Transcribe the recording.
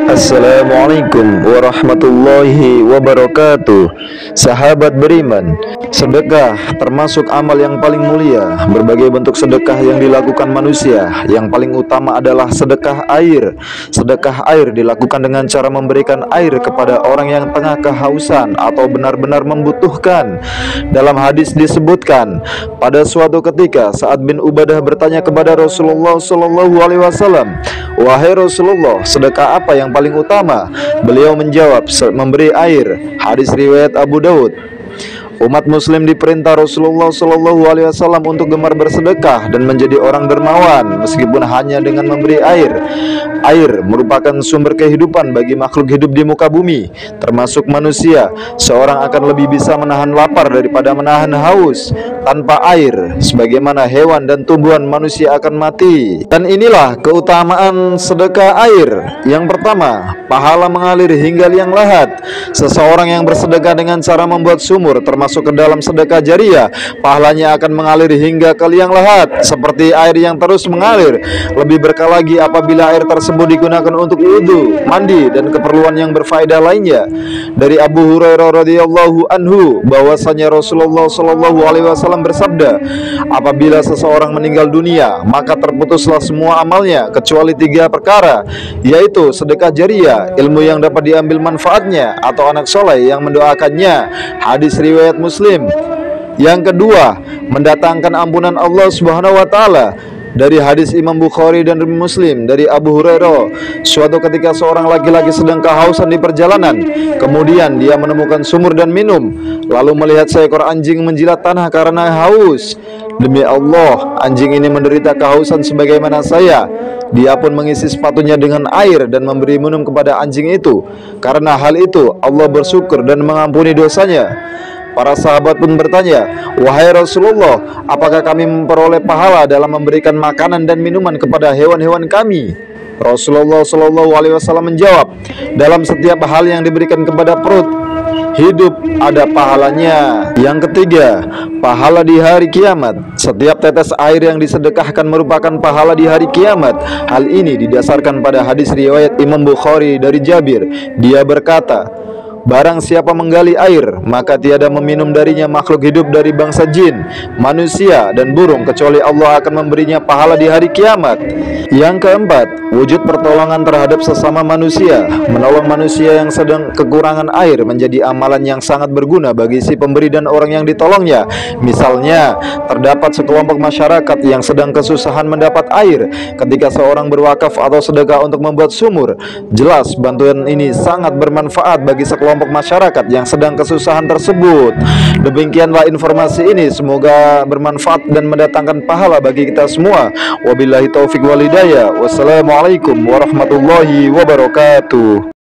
Assalamualaikum warahmatullahi wabarakatuh. Sahabat beriman, sedekah termasuk amal yang paling mulia. Berbagai bentuk sedekah yang dilakukan manusia, yang paling utama adalah sedekah air. Sedekah air dilakukan dengan cara memberikan air kepada orang yang tengah kehausan atau benar-benar membutuhkan. Dalam hadis disebutkan, pada suatu ketika Sa'ad bin Ubadah bertanya kepada Rasulullah SAW, "Wahai Rasulullah, sedekah apa yang paling utama?" Beliau menjawab, "Memberi air." Hadis riwayat Abu Daud. Umat muslim diperintah Rasulullah SAW untuk gemar bersedekah dan menjadi orang dermawan, meskipun hanya dengan memberi air. Air merupakan sumber kehidupan bagi makhluk hidup di muka bumi, termasuk manusia. Seorang akan lebih bisa menahan lapar daripada menahan haus. Tanpa air, sebagaimana hewan dan tumbuhan, manusia akan mati. Dan inilah keutamaan sedekah air. Yang pertama, pahala mengalir hingga liang lahat. Seseorang yang bersedekah dengan cara membuat sumur, termasuk ke dalam sedekah jariyah, pahalanya akan mengalir hingga ke liang lahat, seperti air yang terus mengalir. Lebih berkah lagi apabila air tersebut digunakan untuk wudu, mandi, dan keperluan yang berfaedah lainnya. Dari Abu Hurairah radhiyallahu anhu bahwasanya Rasulullah SAW bersabda, apabila seseorang meninggal dunia, maka terputuslah semua amalnya kecuali 3 perkara, yaitu sedekah jariyah, ilmu yang dapat diambil manfaatnya, atau anak soleh yang mendoakannya. Hadis riwayat Muslim. Yang kedua, mendatangkan ampunan Allah Subhanahu wa taala. Dari hadis Imam Bukhari dan Muslim dari Abu Hurairah, suatu ketika seorang laki-laki sedang kehausan di perjalanan. Kemudian dia menemukan sumur dan minum, lalu melihat seekor anjing menjilat tanah karena haus. Demi Allah, anjing ini menderita kehausan sebagaimana saya. Dia pun mengisi sepatunya dengan air dan memberi minum kepada anjing itu. Karena hal itu, Allah bersyukur dan mengampuni dosanya. Para sahabat pun bertanya, "Wahai Rasulullah, apakah kami memperoleh pahala dalam memberikan makanan dan minuman kepada hewan-hewan kami?" Rasulullah SAW menjawab, "Dalam setiap hal yang diberikan kepada perut hidup ada pahalanya." Yang ketiga, pahala di hari kiamat. Setiap tetes air yang disedekahkan merupakan pahala di hari kiamat. Hal ini didasarkan pada hadis riwayat Imam Bukhari dari Jabir. Dia berkata, barang siapa menggali air, maka tiada meminum darinya makhluk hidup dari bangsa jin, manusia, dan burung, kecuali Allah akan memberinya pahala di hari kiamat. Yang keempat, wujud pertolongan terhadap sesama manusia. Menolong manusia yang sedang kekurangan air menjadi amalan yang sangat berguna bagi si pemberi dan orang yang ditolongnya. Misalnya, terdapat sekelompok masyarakat yang sedang kesusahan mendapat air. Ketika seorang berwakaf atau sedekah untuk membuat sumur, jelas bantuan ini sangat bermanfaat bagi sekelompok masyarakat yang sedang kesusahan tersebut. Demikianlah informasi ini, semoga bermanfaat dan mendatangkan pahala bagi kita semua. Wabillahi taufiq walhidayah. Wassalamualaikum warahmatullahi wabarakatuh.